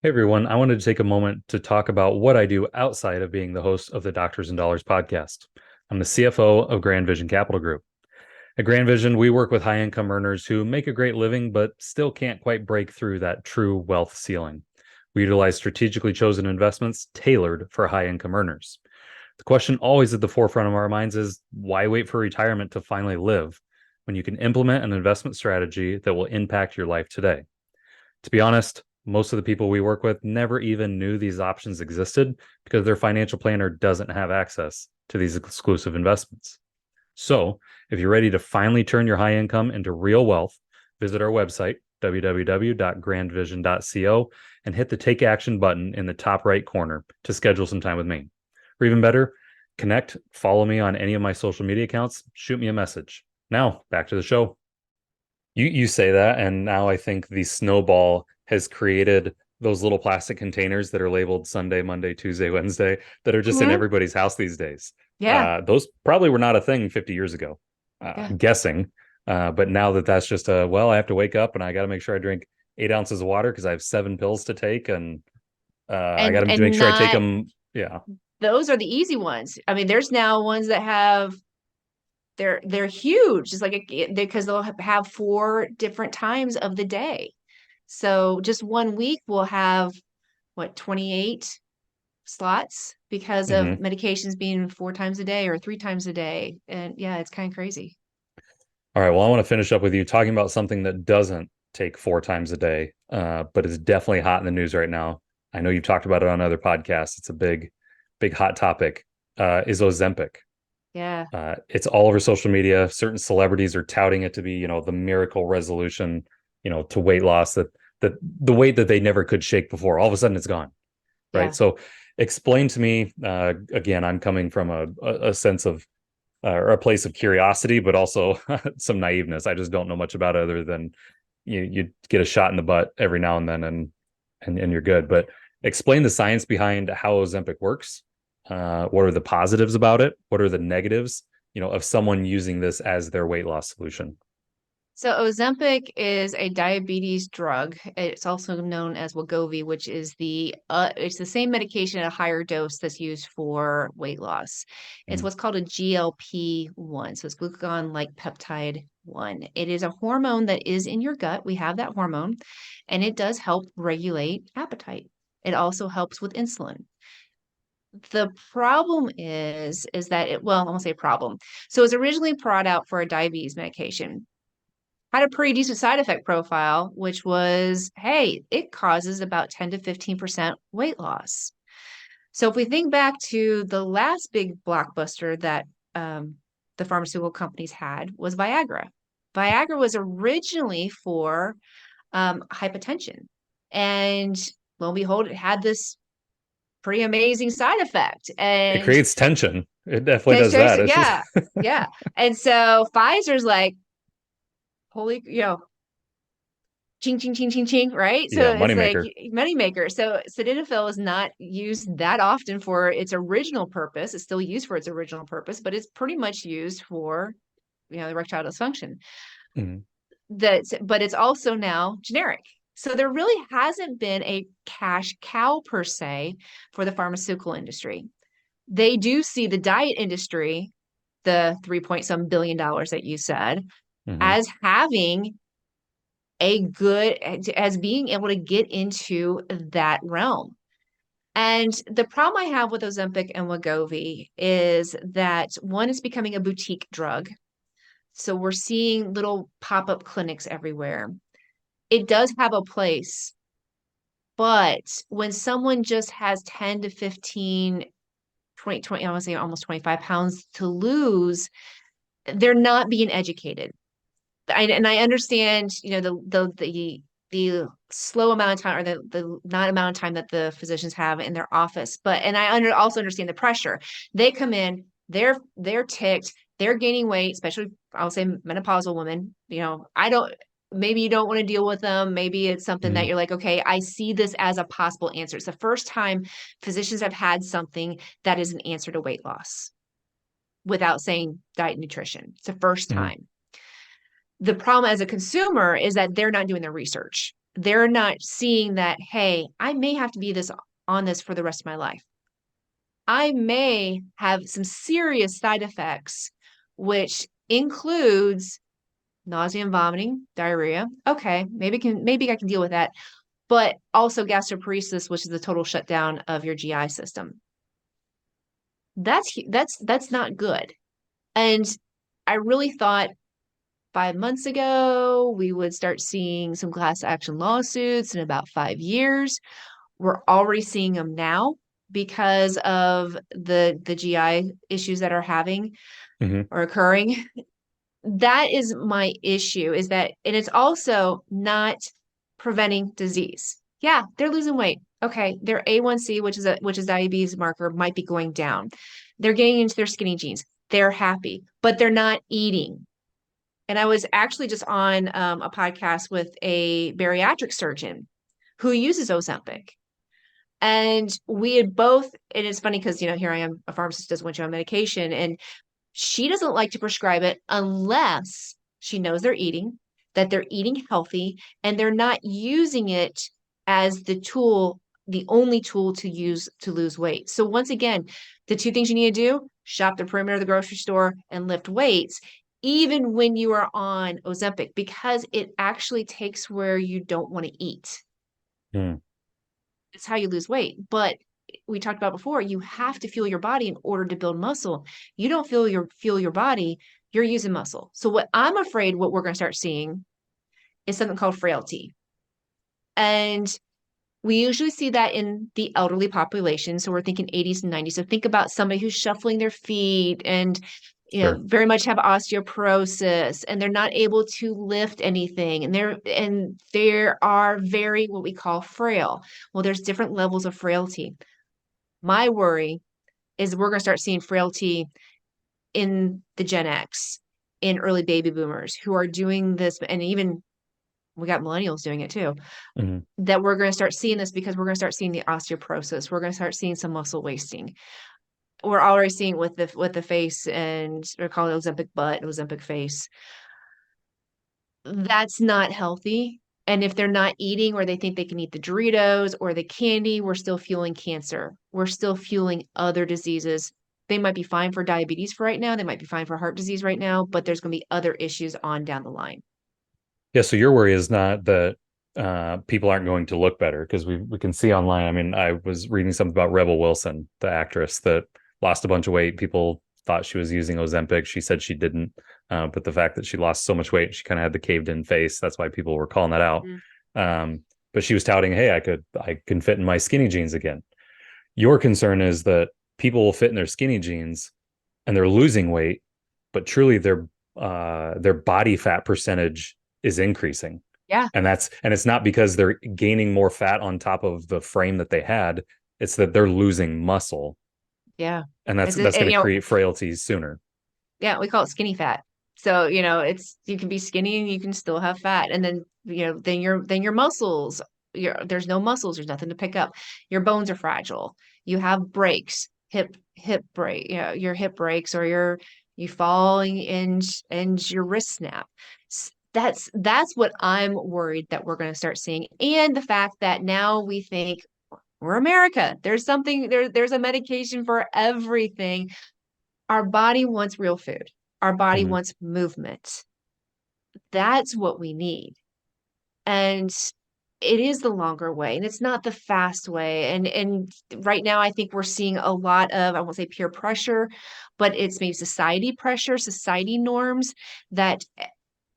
Speaker 1: Hey everyone, I wanted to take a moment to talk about what I do outside of being the host of the Doctors and Dollars podcast. I'm the CFO of Grand Vision Capital Group. At Grand Vision, we work with high income earners who make a great living, but still can't quite break through that true wealth ceiling. We utilize strategically chosen investments tailored for high income earners. The question always at the forefront of our minds is why wait for retirement to finally live when you can implement an investment strategy that will impact your life today? To be honest, most of the people we work with never even knew these options existed because their financial planner doesn't have access to these exclusive investments. So, if you're ready to finally turn your high income into real wealth, visit our website, www.grandvision.co, and hit the Take Action button in the top right corner to schedule some time with me. Or even better, connect, follow me on any of my social media accounts, shoot me a message. Now, back to the show. You say that, and now I think the snowball has created those little plastic containers that are labeled Sunday, Monday, Tuesday, Wednesday that are just in
Speaker 2: Mhm.
Speaker 1: everybody's house these days.
Speaker 2: Yeah.
Speaker 1: Those probably were not a thing 50 years ago,
Speaker 2: Yeah.
Speaker 1: I'm guessing. But now that's just well, I have to wake up and I got to make sure I drink 8 ounces of water because I have 7 pills to take, and I got to make
Speaker 2: And
Speaker 1: sure I take
Speaker 2: not
Speaker 1: them. Yeah.
Speaker 2: those are the easy ones. I mean, there's now ones that have they're huge. It's like because they'll have four different times of the day. So just one week we'll have what 28 slots because of
Speaker 1: Hmm.
Speaker 2: medications being four times a day or three times a day. And yeah, it's kind of crazy.
Speaker 1: All right. Well, I want to finish up with you talking about something that doesn't take 4 times a day, but is definitely hot in the news right now. I know you've talked about it on other podcasts. It's a big hot topic. Is Ozempic.
Speaker 2: Yeah.
Speaker 1: It's all over social media. Certain celebrities are touting it to be, the miracle resolution, to weight loss that the weight that they never could shake before. All of a sudden, it's gone. Right.
Speaker 2: Yeah.
Speaker 1: So, explain to me. Again, I'm coming from a sense of or a place of curiosity, but also some naiveness. I just don't know much about it other than you get a shot in the butt every now and then, and you're good. But explain the science behind how Ozempic works. What are the positives about it? What are the negatives? Of someone using this as their weight loss solution.
Speaker 2: So Ozempic is a diabetes drug. It's also known as Wegovy, which is it's the same medication at a higher dose that's used for weight loss. It's
Speaker 1: Mm-hmm.
Speaker 2: what's called a GLP-1. So it's glucagon like peptide 1. It is a hormone that is in your gut. We have that hormone, and it does help regulate appetite. It also helps with insulin. The problem is that I won't say problem. So it was originally brought out for a diabetes medication, had a pretty decent side effect profile, which was, hey, it causes about 10 to 15% weight loss. So if we think back to the last big blockbuster that the pharmaceutical companies had was Viagra. Viagra was originally for hypertension. And lo and behold, it had this pretty amazing side effect.
Speaker 1: It
Speaker 2: And
Speaker 1: creates tension. It definitely does that. It's just
Speaker 2: yeah, yeah. And so Pfizer's like, holy, ching, ching, ching, ching, ching, right? So
Speaker 1: yeah,
Speaker 2: it's like
Speaker 1: moneymaker.
Speaker 2: moneymaker. So sildenafil is not used that often for its original purpose. It's still used for its original purpose, but it's pretty much used for, erectile dysfunction.
Speaker 1: Mm-hmm.
Speaker 2: But it's also now generic. So there really hasn't been a cash cow per se for the pharmaceutical industry. They do see the diet industry, the 3 point some billion dollars that you said,
Speaker 1: Mm-hmm.
Speaker 2: as having as being able to get into that realm. And the problem I have with Ozempic and Wegovy is that one is becoming a boutique drug. So we're seeing little pop-up clinics everywhere. It does have a place, but when someone just has 10 to 15, 20, I want to say almost 25 pounds to lose, they're not being educated. And I understand, the slow amount of time or the not amount of time that the physicians have in their office, and also understand the pressure. They come in, they're ticked, they're gaining weight, especially I'll say menopausal women. I don't. Maybe you don't want to deal with them. Maybe it's something that
Speaker 1: Mm-hmm.
Speaker 2: you're like, okay, I see this as a possible answer. It's the first time physicians have had something that is an answer to weight loss without saying diet and nutrition. It's the first
Speaker 1: Mm-hmm.
Speaker 2: time. The problem as a consumer is that they're not doing their research. they're not seeing that, hey, I may have to be on this for the rest of my life. I may have some serious side effects, which includes nausea and vomiting, diarrhea. Okay, maybe I can deal with that. But also gastroparesis, which is the total shutdown of your GI system. That's not good. And I really thought 5 months ago we would start seeing some class action lawsuits in about 5 years. We're already seeing them now because of the GI issues that are having
Speaker 1: Mm-hmm.
Speaker 2: or occurring. That is my issue, is that, and it's also not preventing disease. Yeah, they're losing weight. Okay, their A1C, which is diabetes marker, might be going down. They're getting into their skinny jeans. They're happy, but they're not eating. And I was actually just on a podcast with a bariatric surgeon who uses Ozempic. And we had both, and it's funny because, here I am, a pharmacist doesn't want you on medication, and she doesn't like to prescribe it unless she knows they're eating, that they're eating healthy, and they're not using it as the only tool to use to lose weight. So once again, the two things you need to do, shop the perimeter of the grocery store and lift weights, even when you are on Ozempic, because it actually takes where you don't want to eat.
Speaker 1: Mm.
Speaker 2: It's how you lose weight. But we talked about before, you have to fuel your body in order to build muscle. You don't fuel your body, you're using muscle. So what I'm afraid what we're going to start seeing is something called frailty. And we usually see that in the elderly population. So we're thinking 80s and 90s. So think about somebody who's shuffling their feet and
Speaker 1: Sure.
Speaker 2: very much have osteoporosis, and they're not able to lift anything, and they are very what we call frail. Well, there's different levels of frailty. My worry is we're going to start seeing frailty in the Gen X, in early baby boomers who are doing this, and even we got millennials doing it too,
Speaker 1: Mm-hmm.
Speaker 2: that we're going to start seeing this because we're going to start seeing the osteoporosis. We're going to start seeing some muscle wasting. We're already seeing with the face, and they're calling it Ozempic butt, Ozempic face. That's not healthy. And if they're not eating, or they think they can eat the Doritos or the candy, we're still fueling cancer. We're still fueling other diseases. They might be fine for diabetes for right now. They might be fine for heart disease right now, but there's going to be other issues on down the line.
Speaker 1: Yeah, so your worry is not that people aren't going to look better, because we can see online. I mean, I was reading something about Rebel Wilson, the actress that lost a bunch of weight. People thought she was using Ozempic. She said she didn't, but the fact that she lost so much weight, she kind of had the caved in face. That's why people were calling that out. But she was touting, "Hey, I can fit in my skinny jeans again." Your concern is that people will fit in their skinny jeans and they're losing weight, but truly their body fat percentage is increasing.
Speaker 2: Yeah.
Speaker 1: And it's not because they're gaining more fat on top of the frame that they had. It's that they're losing muscle.
Speaker 2: Yeah.
Speaker 1: And that's going to create frailties sooner.
Speaker 2: Yeah, we call it skinny fat. So, you can be skinny and you can still have fat. And then, then your muscles, there's no muscles, there's nothing to pick up. Your bones are fragile. You have breaks, hip break, your hip breaks, or you fall and your wrist snap. That's what I'm worried that we're going to start seeing. And the fact that now we think we're America. There's a medication for everything. Our body wants real food. Our body wants movement. That's what we need. And it is the longer way, and it's not the fast way. And right now I think we're seeing a lot of, I won't say peer pressure, but it's maybe society pressure, society norms that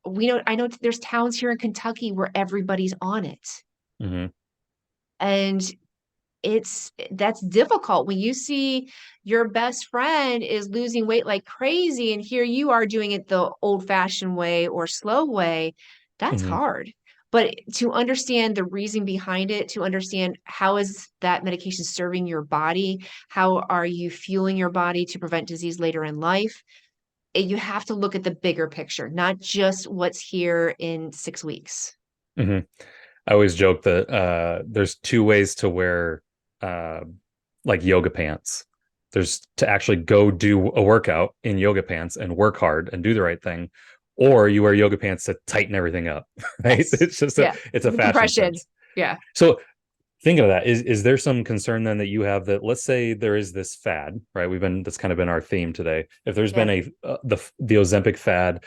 Speaker 2: I know there's towns here in Kentucky where everybody's on it.
Speaker 1: Mm-hmm.
Speaker 2: And that's difficult when you see your best friend is losing weight like crazy, and here you are doing it the old-fashioned way or slow way. That's
Speaker 1: Mm-hmm.
Speaker 2: hard. But to understand the reason behind it, to understand how is that medication serving your body, how are you fueling your body to prevent disease later in life, you have to look at the bigger picture, not just what's here in 6 weeks.
Speaker 1: Mm-hmm. I always joke that there's two ways to wear like yoga pants. There's to actually go do a workout in yoga pants and work hard and do the right thing, or you wear yoga pants to tighten everything up, right?
Speaker 2: Yes.
Speaker 1: It's just
Speaker 2: Yeah.
Speaker 1: it's a fashion
Speaker 2: Compression.
Speaker 1: sense.
Speaker 2: Yeah.
Speaker 1: So thinking of that, is there some concern then that you have that, let's say there is this fad, right? That's kind of been our theme today. If there's been
Speaker 2: Yeah.
Speaker 1: the Ozempic fad,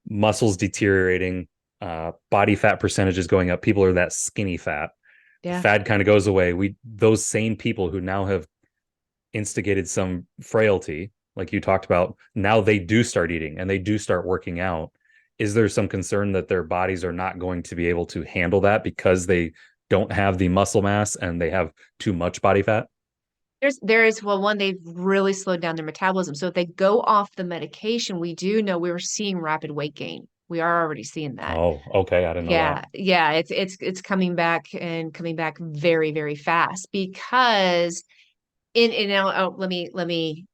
Speaker 1: muscles deteriorating, body fat percentages going up, people are that skinny fat. The
Speaker 2: Yeah.
Speaker 1: fad kind of goes away. Those same people who now have instigated some frailty, like you talked about, now they do start eating and they do start working out. Is there some concern that their bodies are not going to be able to handle that because they don't have the muscle mass and they have too much body fat?
Speaker 2: Well, one, they've really slowed down their metabolism. So if they go off the medication, we do know we're seeing rapid weight gain. We are already seeing that.
Speaker 1: Oh, okay. I didn't know that.
Speaker 2: Yeah, yeah, it's coming back and coming back very, very fast because let me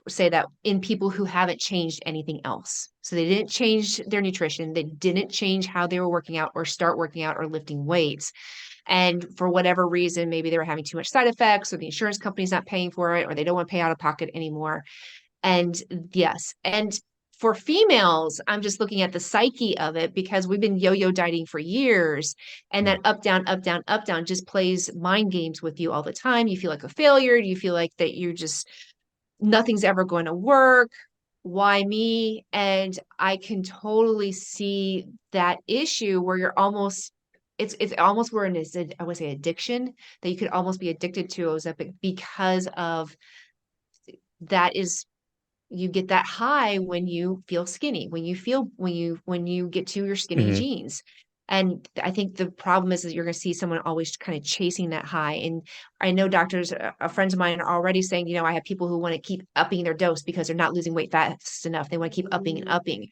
Speaker 2: say that in people who haven't changed anything else. So they didn't change their nutrition, they didn't change how they were working out or start working out or lifting weights. And for whatever reason, maybe they were having too much side effects, or the insurance company's not paying for it, or they don't want to pay out of pocket anymore. And yes, and for females, I'm just looking at the psyche of it because we've been yo-yo dieting for years, and that up, down, up, down, up, down just plays mind games with you all the time. You feel like a failure. You feel like that you're just nothing's ever going to work. Why me? And I can totally see that issue where you're almost it's almost where I would say addiction, that you could almost be addicted to Ozempic because of that is you get that high when you feel skinny, when you get to your skinny
Speaker 1: Mm-hmm.
Speaker 2: jeans. And I think the problem is that you're going to see someone always kind of chasing that high. And I know doctors, friends of mine are already saying, I have people who want to keep upping their dose because they're not losing weight fast enough. They want to keep upping and upping.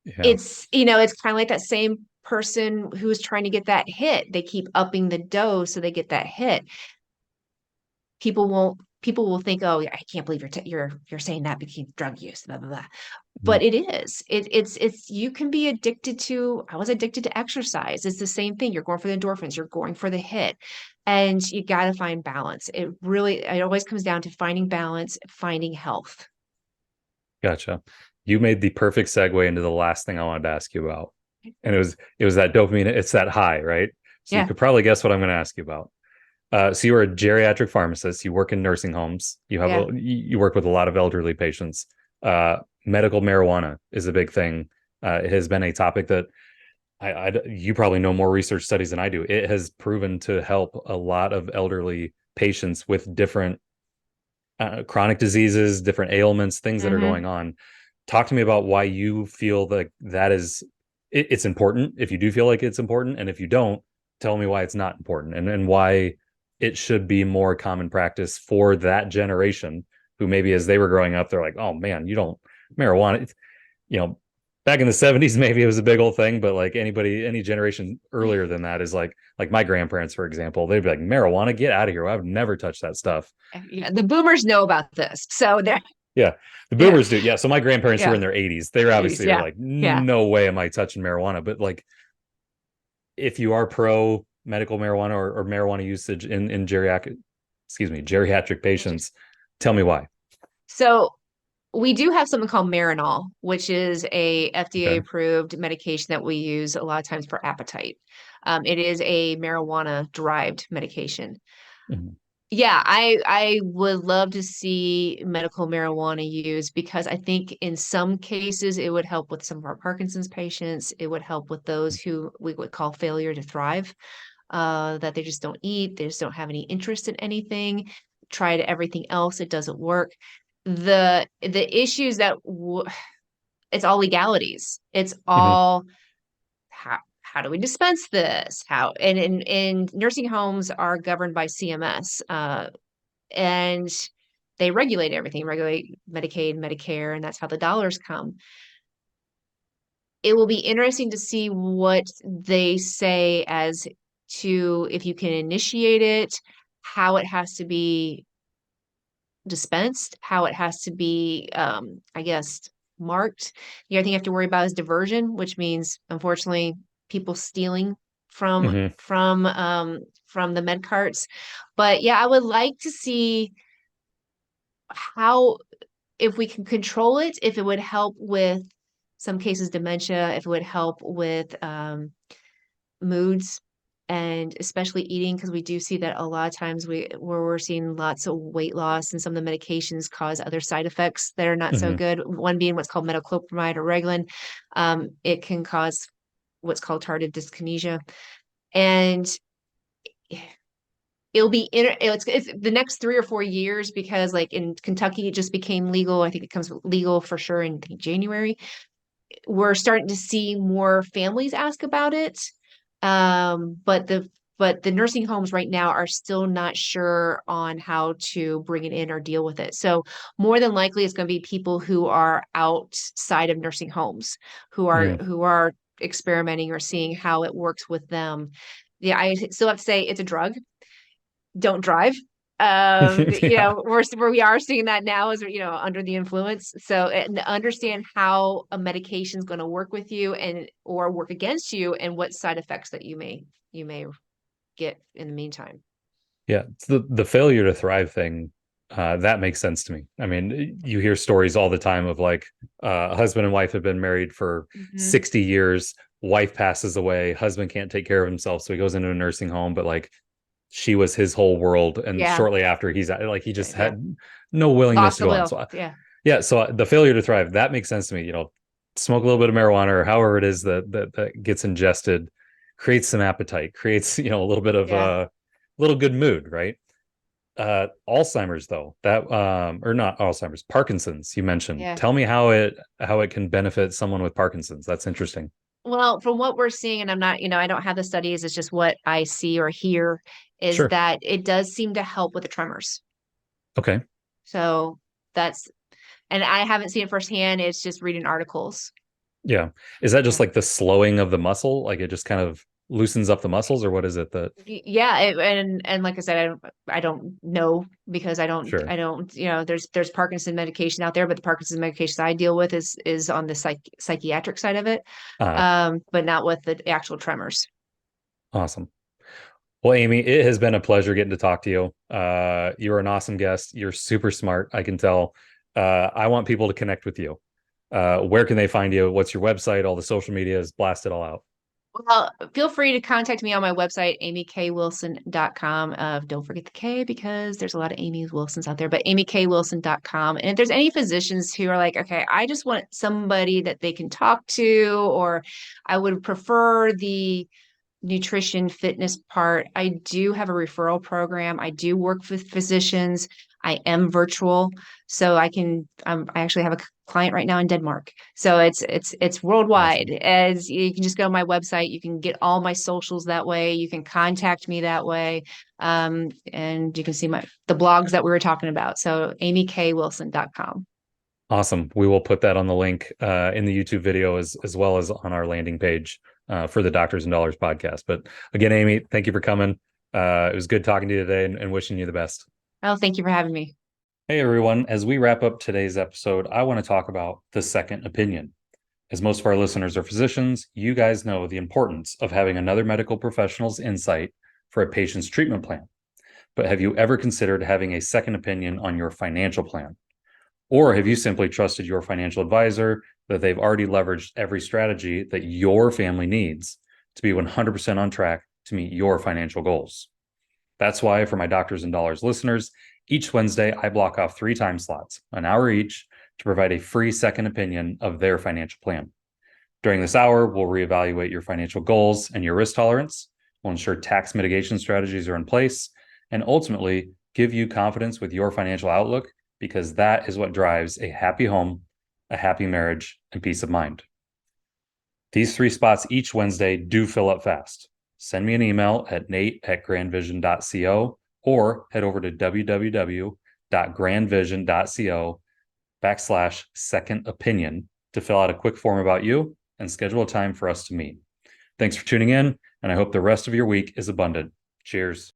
Speaker 1: Yeah.
Speaker 2: It's kind of like that same person who's trying to get that hit. They keep upping the dose so they get that hit. People will think, oh, yeah, I can't believe you're saying that because drug use, blah blah blah.
Speaker 1: Mhm.
Speaker 2: But it is. It's you can be addicted to. I was addicted to exercise. It's the same thing. You're going for the endorphins. You're going for the hit, and you got to find balance. It always comes down to finding balance, finding health.
Speaker 1: Gotcha. You made the perfect segue into the last thing I wanted to ask you about. And it was that dopamine, it's that high, right? So you
Speaker 2: Yeah,
Speaker 1: could probably guess what I'm going to ask you about. So you're a geriatric pharmacist. You work in nursing homes.
Speaker 2: yeah.
Speaker 1: You work with a lot of elderly patients. Medical marijuana is a big thing. It has been a topic that you probably know more research studies than I do. It has proven to help a lot of elderly patients with different chronic diseases, different ailments, things that are
Speaker 2: Hmm.
Speaker 1: going on. Talk to me about why you feel that is it's important. If you do feel like it's important, and if you don't, tell me why it's not important, and why it should be more common practice for that generation who maybe as they were growing up, they're like, oh man, you don't marijuana. You know, back in the 70s, maybe it was a big old thing, but like any generation earlier than that is like my grandparents, for example, they'd be like, marijuana, get out of here. I've never touched that stuff.
Speaker 2: Yeah, the boomers know about this, so they're
Speaker 1: Yeah. The
Speaker 2: yeah,
Speaker 1: boomers do. Yeah. So my grandparents who were
Speaker 2: yeah,
Speaker 1: in their 80s, they're obviously are
Speaker 2: yeah,
Speaker 1: like,
Speaker 2: yeah.
Speaker 1: no way am I touching marijuana. But like, if you are pro medical marijuana or marijuana usage in geriatric patients, tell me why.
Speaker 2: So we do have something called Marinol, which is a FDA
Speaker 1: Okay.
Speaker 2: approved medication that we use a lot of times for appetite. It is a marijuana derived medication.
Speaker 1: Mhm.
Speaker 2: Yeah, I would love to see medical marijuana used because I think in some cases it would help with some of our Parkinson's patients. It would help with those who we would call failure to thrive, that they just don't eat, they just don't have any interest in anything. Tried everything else, it doesn't work. The issues it's all legalities. It's
Speaker 1: Mhm.
Speaker 2: all how do we dispense this? How and in nursing homes are governed by CMS, and they regulate everything, regulate Medicaid, Medicare, and that's how the dollars come. It will be interesting to see what they say as to if you can initiate it, how it has to be dispensed, how it has to be, I guess, marked. The other thing you have to worry about is diversion, which means, unfortunately, people stealing from
Speaker 1: Mhm.
Speaker 2: from the med carts. But yeah, I would like to see how if we can control it, if it would help with some cases dementia, if it would help with moods and especially eating, because we do see that a lot of times where we're seeing lots of weight loss and some of the medications cause other side effects that are not so
Speaker 1: Hmm.
Speaker 2: good. One being what's called metoclopramide or Reglan. It can cause what's called tardive dyskinesia. And it's the next 3 or 4 years, because like in Kentucky, it just became legal. I think it comes legal for sure in January. We're starting to see more families ask about it. But the nursing homes right now are still not sure on how to bring it in or deal with it. So more than likely, it's going to be people who are outside of nursing homes
Speaker 1: Yeah.
Speaker 2: who are experimenting or seeing how it works with them. Yeah, I still have to say it's a drug. Don't drive.
Speaker 1: Yeah.
Speaker 2: Where we are seeing that now is, under the influence. So, and to understand how a medication is going to work with you and or work against you, and what side effects that you may get in the meantime.
Speaker 1: Yeah. It's the failure to thrive thing. That makes sense to me. I mean, you hear stories all the time of like a husband and wife have been married for
Speaker 2: Hmm.
Speaker 1: 60 years. Wife passes away. Husband can't take care of himself. So he goes into a nursing home, but like she was his whole world. And
Speaker 2: Yeah,
Speaker 1: shortly after like he just
Speaker 2: yeah.
Speaker 1: had no willingness
Speaker 2: Lost
Speaker 1: to
Speaker 2: the
Speaker 1: go on.
Speaker 2: will.
Speaker 1: So
Speaker 2: Yeah,
Speaker 1: yeah, so the failure to thrive, that makes sense to me. Smoke a little bit of marijuana or however it is that gets ingested, creates some appetite, creates, a little bit of
Speaker 2: yeah,
Speaker 1: a little good mood, right? Alzheimer's though, that or not Alzheimer's, Parkinson's you mentioned.
Speaker 2: yeah.
Speaker 1: Tell me how it can benefit someone with Parkinson's. That's interesting.
Speaker 2: Well, from what we're seeing, and I'm not, I don't have the studies, it's just what I see or hear, is
Speaker 1: Sure.
Speaker 2: that it does seem to help with the tremors.
Speaker 1: Okay.
Speaker 2: So that's, and I haven't seen it firsthand. It's just reading articles.
Speaker 1: Yeah. Is that just
Speaker 2: Yeah.
Speaker 1: like the slowing of the muscle? Like it just kind of loosens up the muscles, or what is it that
Speaker 2: Yeah, and like I said, I don't know, because
Speaker 1: sure.
Speaker 2: I don't, there's Parkinson medication out there, but the Parkinson medication I deal with is on the psychiatric side of it,
Speaker 1: Uh
Speaker 2: but not with the actual tremors.
Speaker 1: awesome. Well, Amy, it has been a pleasure getting to talk to you. You're an awesome guest. You're super smart, I can tell. I want people to connect with you. Where can they find you? What's your website? All the social medias, blast it all out.
Speaker 2: Well, feel free to contact me on my website, amykwilson.com. Don't forget the K, because there's a lot of Amy Wilsons out there, but amykwilson.com. And if there's any physicians who are like, okay, I just want somebody that they can talk to, or I would prefer the nutrition fitness part, I do have a referral program. I do work with physicians. I am virtual, so I actually have a client right now in Denmark. So it's worldwide.
Speaker 1: Awesome.
Speaker 2: As you can just go to my website, you can get all my socials that way. You can contact me that way. And you can see the blogs that we were talking about. So amykwilson.com.
Speaker 1: Awesome. We will put that on the link in the YouTube video as well as on our landing page for the Doctors and Dollars podcast. But again, Amy, thank you for coming. It was good talking to you today and wishing you the best.
Speaker 2: Oh, thank you for having me.
Speaker 1: Hey, everyone. As we wrap up today's episode, I want to talk about the second opinion. As most of our listeners are physicians, you guys know the importance of having another medical professional's insight for a patient's treatment plan. But have you ever considered having a second opinion on your financial plan? Or have you simply trusted your financial advisor that they've already leveraged every strategy that your family needs to be 100% on track to meet your financial goals? That's why, for my Doctors and Dollars listeners, each Wednesday I block off 3 time slots, an hour each, to provide a free second opinion of their financial plan. During this hour, we'll reevaluate your financial goals and your risk tolerance. We'll ensure tax mitigation strategies are in place, and ultimately give you confidence with your financial outlook, because that is what drives a happy home, a happy marriage, and peace of mind. These 3 spots each Wednesday do fill up fast. Send me an email at nate@grandvision.co, or head over to www.grandvision.co/second opinion to fill out a quick form about you and schedule a time for us to meet. Thanks for tuning in, and I hope the rest of your week is abundant. Cheers.